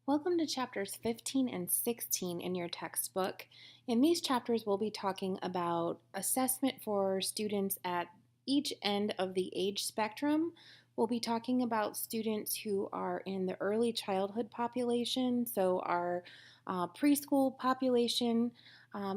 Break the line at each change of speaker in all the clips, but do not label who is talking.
Welcome to chapters 15 and 16 in your textbook. In these chapters, we'll be talking about assessment for students at each end of the age spectrum. We'll be talking about students who are in the early childhood population, so our preschool population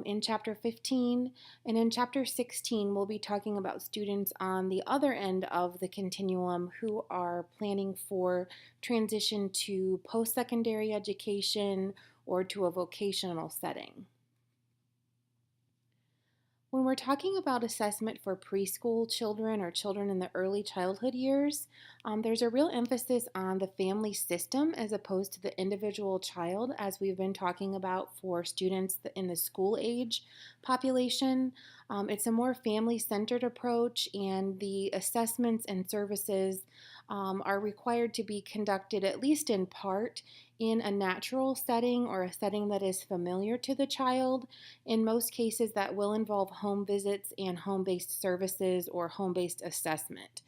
in chapter 15. And in chapter 16, we'll be talking about students on the other end of the continuum who are planning for transition to post-secondary education or to a vocational setting. When we're talking about assessment for preschool children or children in the early childhood years, there's a real emphasis on the family system as opposed to the individual child, as we've been talking about for students in the school age population. It's a more family-centered approach, and the assessments and services are required to be conducted, at least in part, in a natural setting or a setting that is familiar to the child. In most cases, that will involve home visits and home-based services or home-based assessment.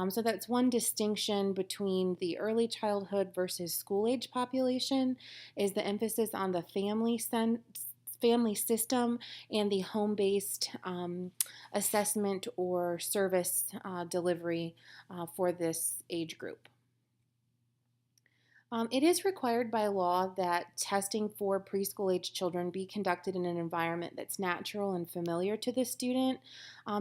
So that's one distinction between the early childhood versus school-age population, is the emphasis on the family system and the home-based assessment or service delivery for this age group. It is required by law that testing for preschool age children be conducted in an environment that's natural and familiar to the student.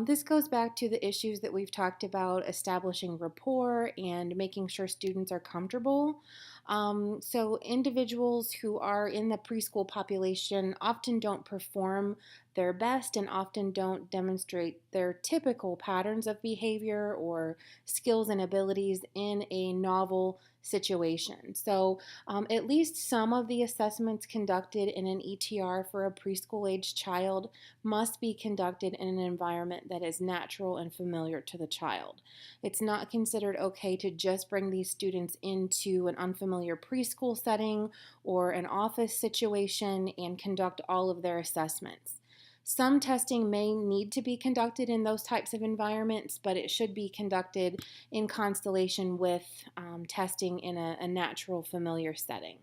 This goes back to the issues that we've talked about, establishing rapport and making sure students are comfortable. So individuals who are in the preschool population often don't perform their best and often don't demonstrate their typical patterns of behavior or skills and abilities in a novel situation. So at least some of the assessments conducted in an ETR for a preschool age child must be conducted in an environment that is natural and familiar to the child. It's not considered okay to just bring these students into an unfamiliar preschool setting or an office situation and conduct all of their assessments. Some testing may need to be conducted in those types of environments, but it should be conducted in constellation with testing in a natural, familiar setting.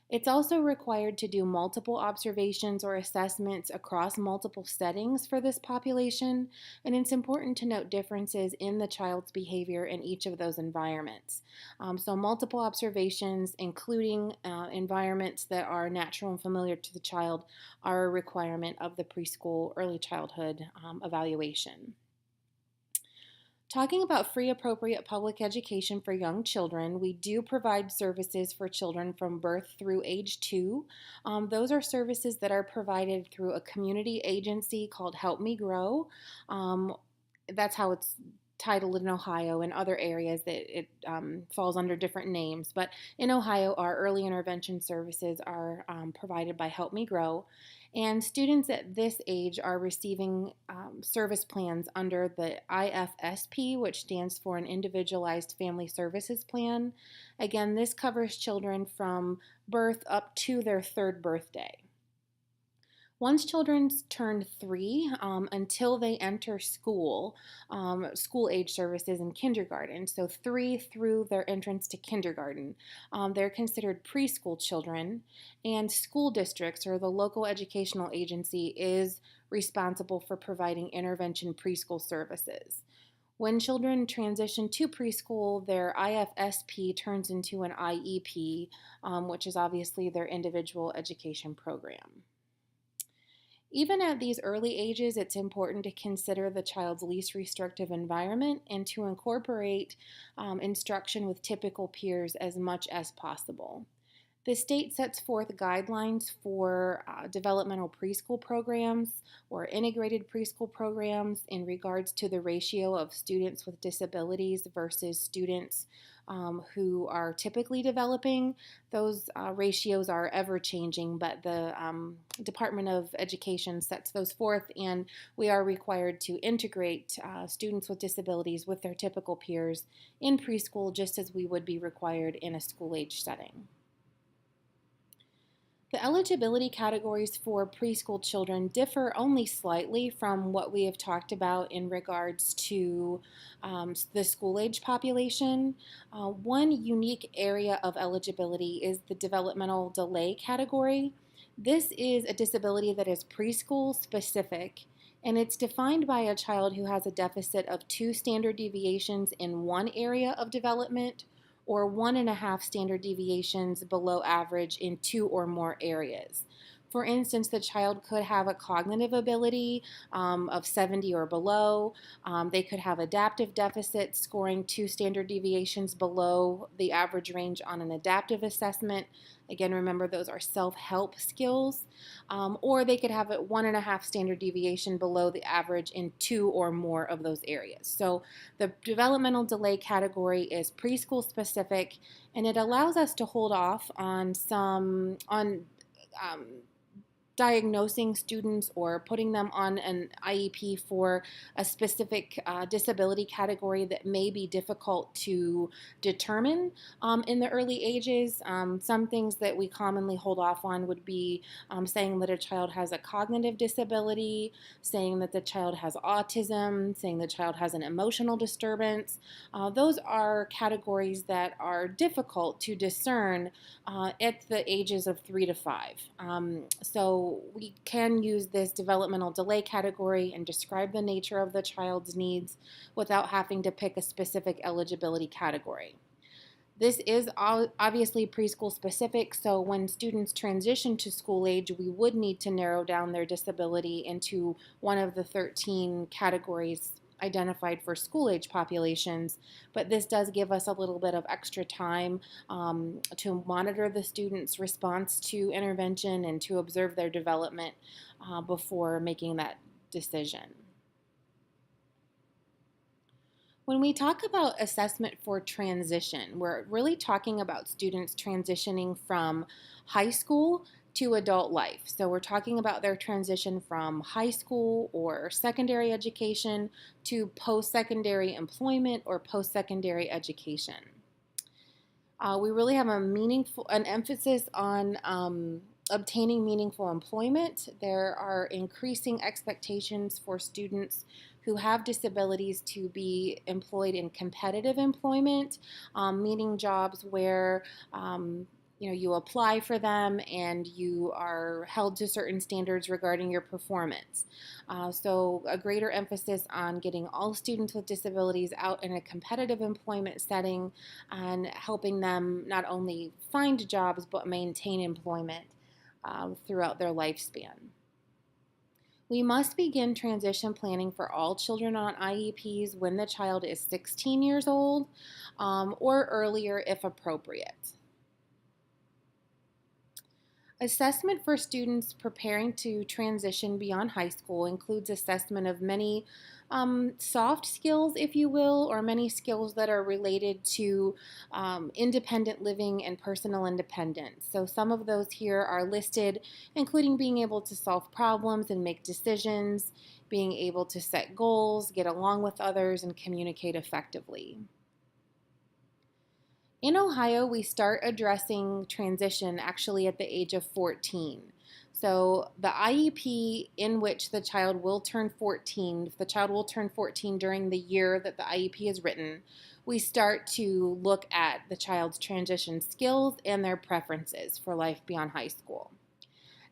It's also required to do multiple observations or assessments across multiple settings for this population, and it's important to note differences in the child's behavior in each of those environments. So multiple observations, including environments that are natural and familiar to the child, are a requirement of the preschool early childhood evaluation. Talking about free appropriate public education for young children, we do provide services for children from birth through age 2. Those are services that are provided through a community agency called Help Me Grow. That's how it's titled in Ohio. In other areas it falls under different names, but in Ohio our early intervention services are provided by Help Me Grow, and students at this age are receiving service plans under the IFSP, which stands for an Individualized Family Services Plan. Again, this covers children from birth up to their 3rd birthday. Once children turn 3, until they enter school, school age services in kindergarten, so 3 through their entrance to kindergarten, they're considered preschool children, and school districts or the local educational agency is responsible for providing intervention preschool services. When children transition to preschool, their IFSP turns into an IEP, which is obviously their individual education program. Even at these early ages, it's important to consider the child's least restrictive environment and to incorporate instruction with typical peers as much as possible. The state sets forth guidelines for developmental preschool programs or integrated preschool programs in regards to the ratio of students with disabilities versus students who are typically developing. Those ratios are ever changing, but the Department of Education sets those forth, and we are required to integrate students with disabilities with their typical peers in preschool just as we would be required in a school age setting. The eligibility categories for preschool children differ only slightly from what we have talked about in regards to the school age population. One unique area of eligibility is the developmental delay category. This is a disability that is preschool specific, and it's defined by a child who has a deficit of 2 standard deviations in one area of development or 1.5 standard deviations below average in 2 or more areas. For instance, the child could have a cognitive ability of 70 or below. They could have adaptive deficits scoring 2 standard deviations below the average range on an adaptive assessment. Again, remember those are self-help skills. Or they could have a 1.5 standard deviation below the average in 2 or more of those areas. So the developmental delay category is preschool specific, and it allows us to hold off on um, diagnosing students or putting them on an IEP for a specific disability category that may be difficult to determine in the early ages. Some things that we commonly hold off on would be saying that a child has a cognitive disability, saying that the child has autism, saying the child has an emotional disturbance. Those are categories that are difficult to discern at the ages of 3 to 5. So we can use this developmental delay category and describe the nature of the child's needs without having to pick a specific eligibility category. This is obviously preschool specific, so when students transition to school age, we would need to narrow down their disability into one of the 13 categories identified for school age populations, but this does give us a little bit of extra time to monitor the student's response to intervention and to observe their development before making that decision. When we talk about assessment for transition, we're really talking about students transitioning from high school to adult life. So we're talking about their transition from high school or secondary education to post-secondary employment or post-secondary education. We really have an emphasis on obtaining meaningful employment. There are increasing expectations for students who have disabilities to be employed in competitive employment, meaning jobs where you apply for them and you are held to certain standards regarding your performance. So a greater emphasis on getting all students with disabilities out in a competitive employment setting and helping them not only find jobs but maintain employment throughout their lifespan. We must begin transition planning for all children on IEPs when the child is 16 years old or earlier if appropriate. Assessment for students preparing to transition beyond high school includes assessment of many soft skills, if you will, or many skills that are related to independent living and personal independence. So some of those here are listed, including being able to solve problems and make decisions, being able to set goals, get along with others, and communicate effectively. In Ohio, we start addressing transition actually at the age of 14. So the IEP in which the child will turn 14, if the child will turn 14 during the year that the IEP is written, we start to look at the child's transition skills and their preferences for life beyond high school.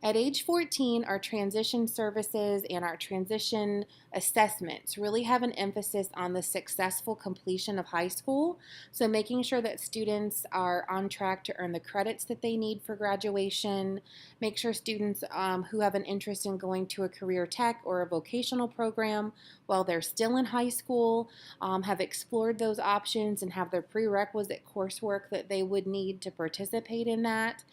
At age 14, our transition services and our transition assessments really have an emphasis on the successful completion of high school. So making sure that students are on track to earn the credits that they need for graduation, make sure students who have an interest in going to a career tech or a vocational program while they're still in high school have explored those options and have their prerequisite coursework that they would need to participate in that.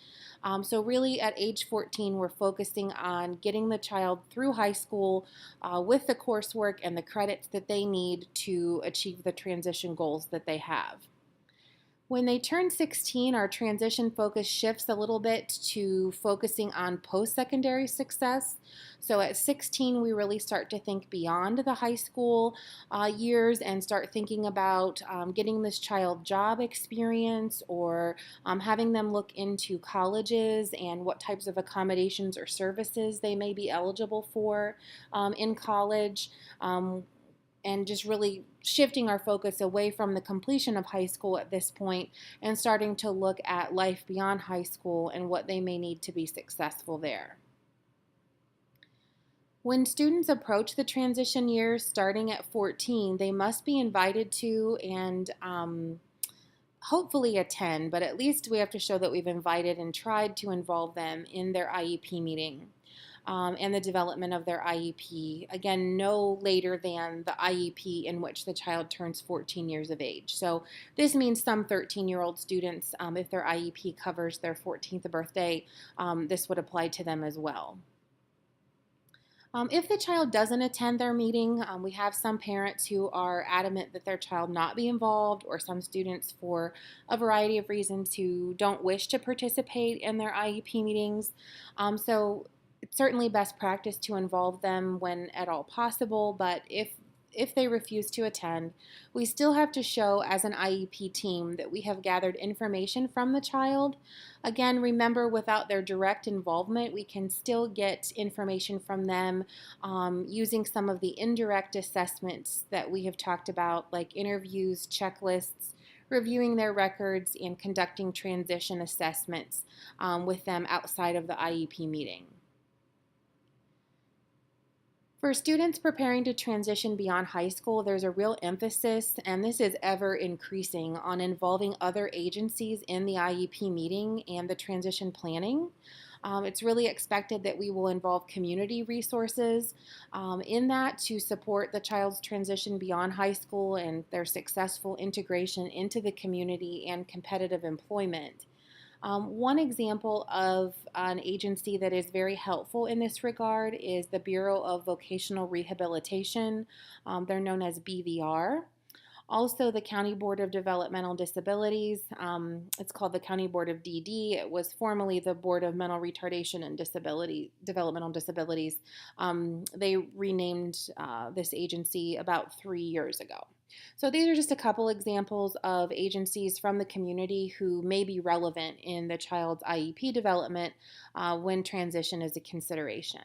So really at age 14, we're focusing on getting the child through high school with the coursework and the credits that they need to achieve the transition goals that they have. When they turn 16, our transition focus shifts a little bit to focusing on post secondary success. So at 16, we really start to think beyond the high school years and start thinking about getting this child job experience or having them look into colleges and what types of accommodations or services they may be eligible for in college. And just really shifting our focus away from the completion of high school at this point and starting to look at life beyond high school and what they may need to be successful there. When students approach the transition years starting at 14, they must be invited to and hopefully attend, but at least we have to show that we've invited and tried to involve them in their IEP meeting. And the development of their IEP, again, no later than the IEP in which the child turns 14 years of age. So this means some 13-year-old students, if their IEP covers their 14th birthday, this would apply to them as well. If the child doesn't attend their meeting, we have some parents who are adamant that their child not be involved, or some students for a variety of reasons who don't wish to participate in their IEP meetings. So it's certainly best practice to involve them when at all possible, but if they refuse to attend, we still have to show as an IEP team that we have gathered information from the child. Again, remember, without their direct involvement, we can still get information from them using some of the indirect assessments that we have talked about, like interviews, checklists, reviewing their records, and conducting transition assessments with them outside of the IEP meeting. For students preparing to transition beyond high school, there's a real emphasis, and this is ever increasing, on involving other agencies in the IEP meeting and the transition planning. It's really expected that we will involve community resources in that to support the child's transition beyond high school and their successful integration into the community and competitive employment. One example of an agency that is very helpful in this regard is the Bureau of Vocational Rehabilitation. They're known as BVR. Also, the County Board of Developmental Disabilities. It's called the County Board of DD. It was formerly the Board of Mental Retardation and Developmental Disabilities. They renamed this agency about 3 years ago. So these are just a couple examples of agencies from the community who may be relevant in the child's IEP development when transition is a consideration.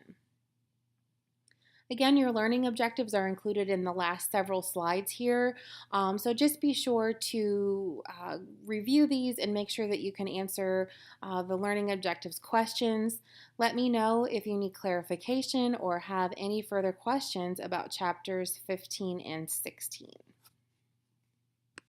Again, your learning objectives are included in the last several slides here, so just be sure to review these and make sure that you can answer the learning objectives questions. Let me know if you need clarification or have any further questions about chapters 15 and 16.